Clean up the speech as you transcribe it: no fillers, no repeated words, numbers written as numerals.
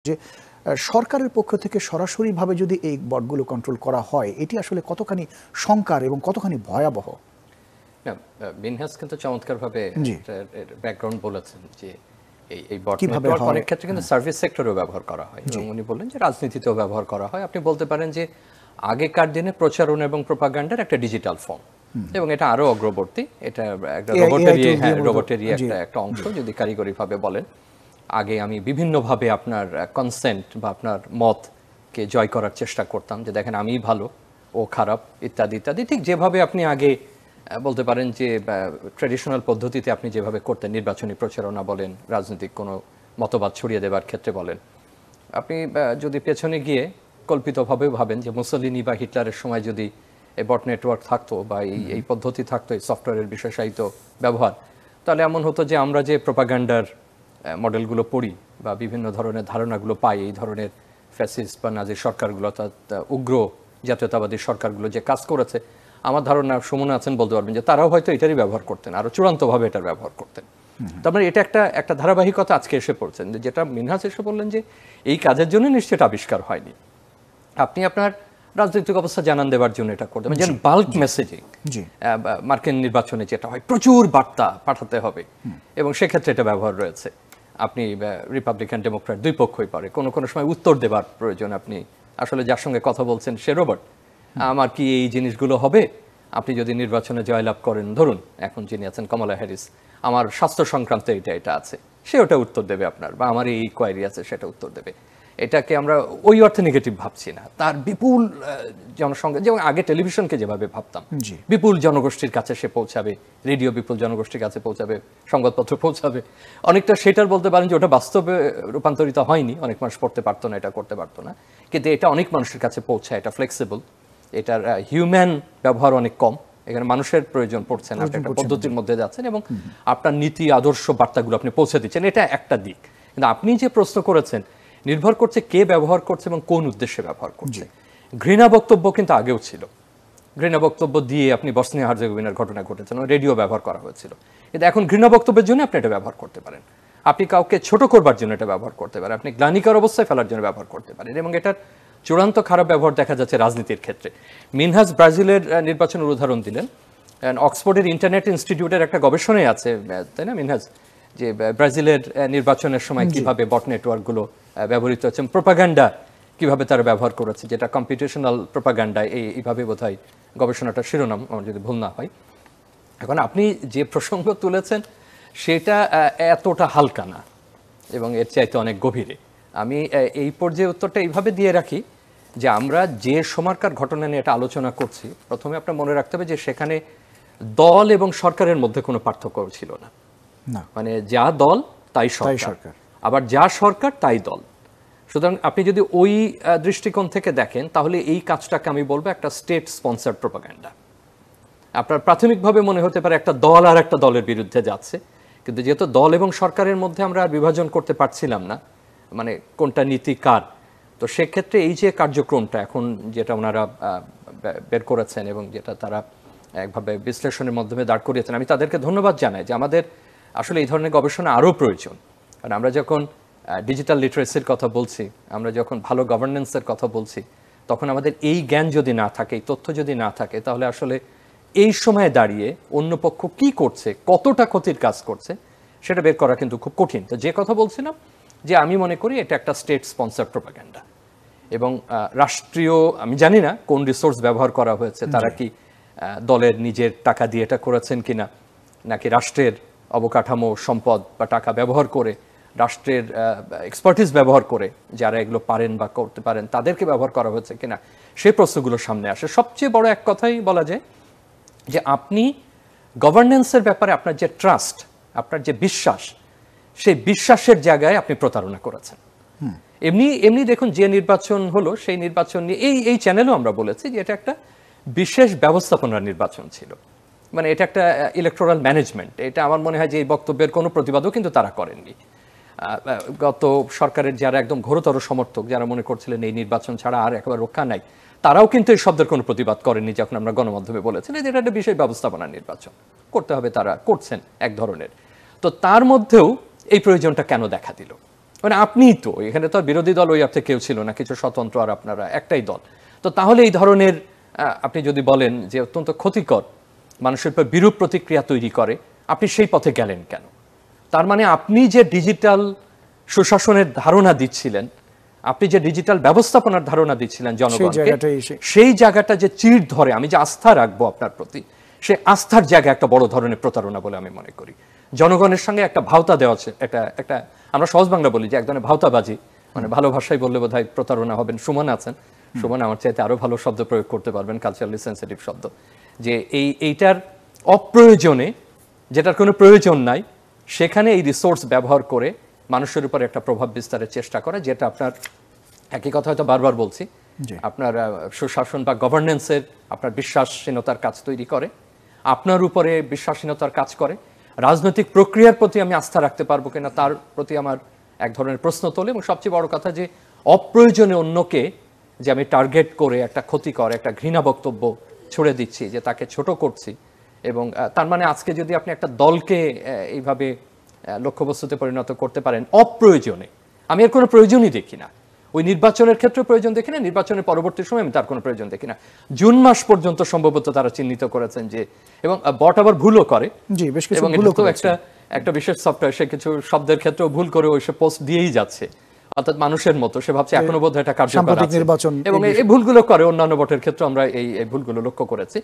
যে সরকারের পক্ষ থেকে সরাসরিভাবে যদি এই বটগুলো কন্ট্রোল করা হয়, এটি আসলে কতখানি শঙ্কার এবং কতখানি ভয়াবহ? মিনহাজ কিন্তু চমৎকারভাবে ব্যাকগ্রাউন্ড বলেছেন যে এই বট নেটওয়ার্ক অনেক ক্ষেত্রে কিন্তু সার্ভিস সেক্টরেও ব্যবহার করা হয়, এবং উনি বললেন যে রাজনীতিতেও ব্যবহার করা হয়। আপনি বলতে পারেন যে আগেকার দিনে প্রচারণা এবং প্রপাগান্ডার একটা ডিজিটাল ফর্ম, এবং এটা আরো অগ্রবর্তী। এটা একটা রোবটেরই একটা অংশ যদি কারিগরিভাবে বলেন। আগে আমি বিভিন্নভাবে আপনার কনসেন্ট বা আপনার মতকে জয় করার চেষ্টা করতাম, যে দেখেন আমি ভালো ও খারাপ ইত্যাদি ইত্যাদি। ঠিক যেভাবে আপনি আগে বলতে পারেন যে ট্র্যাডিশনাল পদ্ধতিতে আপনি যেভাবে করতেন, নির্বাচনী প্রচারণা বলেন, রাজনৈতিক কোনো মতবাদ ছড়িয়ে দেওয়ার ক্ষেত্রে বলেন, আপনি যদি পেছনে গিয়ে কল্পিতভাবে ভাবেন যে মুসলিনি বা হিটলারের সময় যদি এই বট নেটওয়ার্ক থাকতো বা এই পদ্ধতি থাকতো, এই সফটওয়্যারের বিশেষায়িত ব্যবহার, তাহলে এমন হতো যে আমরা যে প্রোপাগান্ডার মডেলগুলো পড়ি বা বিভিন্ন ধরনের ধারণাগুলো পাই, এই ধরনের ফ্যাসিস্ট বা নাজি সরকারগুলো, অর্থাৎ উগ্র জাতীয়তাবাদী সরকারগুলো যে কাজ করেছে, আমার ধারণা সুমন আছেন বলতে পারবেন যে তারাও হয়তো এটারই ব্যবহার করতেন, আরো চূড়ান্তভাবে এটার ব্যবহার করতেন। তার মানে এটা একটা ধারাবাহিকতা আজকে এসে পড়ছেন, যেটা মিনহাজ এসে বললেন যে এই কাজের জন্য নিশ্চয়ই আবিষ্কার হয়নি। আপনি আপনার রাজনৈতিক অবস্থা জানান দেওয়ার জন্য এটা করতে পারেন, যেন বাল্ক মেসেজিং। মার্কিন নির্বাচনে যেটা হয়, প্রচুর বার্তা পাঠাতে হবে, এবং সেক্ষেত্রে এটা ব্যবহার রয়েছে। আপনি রিপাবলিকান ডেমোক্র্যাট দুই পক্ষই পারে, কোনো কোনো সময় উত্তর দেবার প্রয়োজন। আপনি আসলে যার সঙ্গে কথা বলছেন সে রোবট, আমার কি এই জিনিসগুলো হবে? আপনি যদি নির্বাচনে জয়লাভ করেন, ধরুন এখন যিনি আছেন কমলা হ্যারিস, আমার স্বাস্থ্য সংক্রান্ত এটা আছে, সে ওটা উত্তর দেবে আপনার, বা আমার এই কোয়ারি আছে সেটা উত্তর দেবে। এটাকে আমরা ওই অর্থে নেগেটিভ ভাবছি না। তার বিপুল জনসংখ্যা, যেমন আগে টেলিভিশনকে যেভাবে ভাবতাম, বিপুল জনগোষ্ঠীর কাছে সে পৌঁছাবে, রেডিও বিপুল জনগোষ্ঠীর কাছে পৌঁছাবে, সংবাদপত্র পৌঁছাবে, অনেকটা সেটার বলতে পারেন যে ওটা বাস্তবে রূপান্তরিত হয়নি। অনেক মানুষ পড়তে পারতো না, এটা করতে পারতো না, কিন্তু এটা অনেক মানুষের কাছে পৌঁছায়। এটা ফ্লেক্সিবল, এটার হিউম্যান ব্যবহার অনেক কম, এখানে মানুষের প্রয়োজন পড়ছে না, আপনি একটা পদ্ধতির মধ্যে যাচ্ছেন এবং আপনার নীতি আদর্শ বার্তাগুলো আপনি পৌঁছে দিচ্ছেন, এটা একটা দিক। কিন্তু আপনি যে প্রশ্ন করেছেন, নির্ভর করছে কে ব্যবহার করছে এবং কোন উদ্দেশ্যে ব্যবহার করছে। ঘৃণা বক্তব্য কিন্তু আগেও ছিল, ঘৃণা বক্তব্য দিয়ে আপনি বসনিয়া হার্জেগোভিনার ঘটনা ঘটেছেন, রেডিও ব্যবহার করা হয়েছিল। কিন্তু এখন ঘৃণা বক্তব্যের জন্য আপনি এটা ব্যবহার করতে পারেন, আপনি কাউকে ছোট করবার জন্য এটা ব্যবহার করতে পারেন, আপনি গ্লানিকর অবস্থায় ফেলার জন্য ব্যবহার করতে পারেন, এবং এটার চূড়ান্ত খারাপ ব্যবহার দেখা যাচ্ছে রাজনীতির ক্ষেত্রে। মিনহাজ ব্রাজিলের নির্বাচনের উদাহরণ দিলেন, অক্সফোর্ডের ইন্টারনেট ইনস্টিটিউটের একটা গবেষণায় আছে, তাই না মিনহাজ, যে ব্রাজিলের নির্বাচনের সময় কিভাবে বট নেটওয়ার্কগুলো ব্যবহৃত হচ্ছে, প্রোপাগান্ডা কিভাবে তারা ব্যবহার করেছে, যেটা কম্পিটিশনাল প্রোপাগান্ডা, এইভাবে বোধহয় গবেষণাটার শিরোনাম, আমার যদি ভুল না হয়। এখন আপনি যে প্রসঙ্গ তুলেছেন সেটা এতটা হালকা না, এবং এর চাইতে অনেক গভীরে। আমি এই পর্যায়ে উত্তরটা এইভাবে দিয়ে রাখি যে আমরা যে সময়কার ঘটনা নিয়ে এটা আলোচনা করছি, প্রথমে আপনার মনে রাখতে হবে যে সেখানে দল এবং সরকারের মধ্যে কোনো পার্থক্য ছিল না। মানে যা দল তাই সরকার, আবার যা সরকার তাই দল। সুতরাং আপনি যদি ওই দৃষ্টিকোণ থেকে দেখেন, তাহলে এই কাজটাকে আমি বলবো একটা স্টেট স্পন্সার্ড প্রোপাগান্ডা। আপনার প্রাথমিকভাবে মনে হতে পারে একটা দল আর একটা দলের বিরুদ্ধে যাচ্ছে, কিন্তু যেহেতু দল এবং সরকারের মধ্যে আমরা আর বিভাজন করতে পারছিলাম না, মানে কোনটা নীতি কার, তো সেক্ষেত্রে এই যে কার্যক্রমটা এখন যেটা ওনারা বের করেছেন এবং যেটা তারা একভাবে বিশ্লেষণের মাধ্যমে দাঁড় করিয়েছেন, আমি তাদেরকে ধন্যবাদ জানাই যে আমাদের আসলে এই ধরনের গবেষণা আরও প্রয়োজন। কারণ আমরা যখন ডিজিটাল লিটারেসির কথা বলছি, আমরা যখন ভালো গভর্নেন্সের কথা বলছি, তখন আমাদের এই জ্ঞান যদি না থাকে, এই তথ্য যদি না থাকে, তাহলে আসলে এই সময়ে দাঁড়িয়ে অন্য পক্ষ কী করছে, কতটা ক্ষতির কাজ করছে, সেটা বের করা কিন্তু খুব কঠিন। তো যে কথা বলছিলাম, যে আমি মনে করি এটা একটা স্টেট স্পন্সার প্রোপাগান্ডা, এবং রাষ্ট্রীয়, আমি জানি না কোন রিসোর্স ব্যবহার করা হয়েছে, তারা কি দলের নিজের টাকা দিয়ে এটা করেছেন কিনা, নাকি রাষ্ট্রের অবকাঠামো, সম্পদ বা টাকা ব্যবহার করে, রাষ্ট্রের এক্সপার্টিস ব্যবহার করে, যারা এগুলো পারেন বা করতে পারেন তাদেরকে ব্যবহার করা হয়েছে কিনা, সেই প্রশ্নগুলো সামনে আসে। সবচেয়ে বড় এক কথাই বলা যায় যে আপনি গভর্নেন্সের ব্যাপারে আপনার যে ট্রাস্ট, আপনার যে বিশ্বাস, সেই বিশ্বাসের জায়গায় আপনি প্রতারণা করেছেন। এমনি দেখুন, যে নির্বাচন হলো সেই নির্বাচন নিয়ে এই চ্যানেলও আমরা বলেছি যে এটা একটা বিশেষ ব্যবস্থাপনার নির্বাচন ছিল, মানে এটা একটা ইলেকটোরাল ম্যানেজমেন্ট। এটা আমার মনে হয় যে এই বক্তব্যের কোনো প্রতিবাদও কিন্তু তারা করেননি। গত সরকারের যারা একদম ঘোরতর সমর্থক, যারা মনে করছিলেন এই নির্বাচন ছাড়া আর একেবারে রক্ষা নাই, তারাও কিন্তু এই শব্দের কোনো প্রতিবাদ করেননি যখন আমরা গণমাধ্যমে বলেছিলাম যে এটা একটা বিশেষ ব্যবস্থাপনার নির্বাচন করতে হবে, তারা করছেন এক ধরনের। তো তার মধ্যেও এই প্রয়োজনটা কেন দেখা দিল? মানে আপনিই তো এখানে তো আর বিরোধী দল ওই অর্থে কেউ ছিল না, কিছু স্বতন্ত্র আর আপনারা একটাই দল। তো তাহলে এই ধরনের আপনি যদি বলেন যে অত্যন্ত ক্ষতিকর, মানুষের উপর বিরূপ প্রতিক্রিয়া তৈরি করে, আপনি সেই পথে গেলেন কেন? তার মানে আপনি যে ডিজিটাল সুশাসনের ধারণা দিচ্ছিলেন, আপনি যে ডিজিটাল ব্যবস্থাপনার ধারণা দিচ্ছিলেন জনগণকে, সেই জায়গাটা যে চিড় ধরে, আমি যে আস্থা রাখবো আপনার প্রতি, সে আস্থার জায়গা একটা বড় ধরনের প্রতারণা বলে আমি মনে করি। জনগণের সঙ্গে একটা ভাওতা দেওয়া আছে, একটা আমরা সহজ বাংলা বলি যে এক ধরনের ভাওতাবাজি, মানে ভালো ভাষায় বললে বোধহয় প্রতারণা হবেন। সুমন আছেন, সুমন আমার চাইতে আরো ভালো শব্দ প্রয়োগ করতে পারবেন, কালচারালি সেন্সিটিভ শব্দ, যে এইটার অপ্রয়োজনে, যেটার কোনো প্রয়োজন নাই, সেখানে এই রিসোর্স ব্যবহার করে মানুষের উপর একটা প্রভাব বিস্তারের চেষ্টা করে, যেটা আপনার একই কথা হয়তো বারবার বলছি, আপনার সুশাসন বা গভর্নেন্সের আপনার বিশ্বাসহীনতার কাজ তৈরি করে, আপনার উপরে বিশ্বাসহীনতার কাজ করে, রাজনৈতিক প্রক্রিয়ার প্রতি আমি আস্থা রাখতে পারবো কিনা তার প্রতি আমার এক ধরনের প্রশ্ন তোলে, এবং সবচেয়ে বড় কথা যে অপ্রয়োজনে অন্যকে যে আমি টার্গেট করে একটা ক্ষতিকর একটা ঘৃণা বক্তব্য ছুড়ে দিচ্ছি, যে তাকে ছোট করছি, এবং তার মানে আজকে যদি আপনি একটা দলকে এইভাবে লক্ষ্যবস্তুতে পরিণত করতে পারেন অপ্রয়োজনে, আমি এর কোনো প্রয়োজনই দেখি না। ওই নির্বাচনের ক্ষেত্রে প্রয়োজন দেখি না, নির্বাচনের পরবর্তী সময় আমি তার কোনো প্রয়োজন দেখি না। জুন মাস পর্যন্ত সম্ভবত তারা চিহ্নিত করেছেন যে, এবং বট আবার ভুলও করে, এবং এটা তো একটা বিশেষ সফটওয়্যার, সে কিছু শব্দের ক্ষেত্রেও ভুল করে ওই সে পোস্ট দিয়েই যাচ্ছে, অর্থাৎ মানুষের মতো সে ভাবছে এখনো বোধহয় এটা কার্যকর আছে, এবং এই ভুলগুলো করে। অন্যান্য বটের ক্ষেত্রে আমরা এই ভুলগুলো লক্ষ্য করেছি।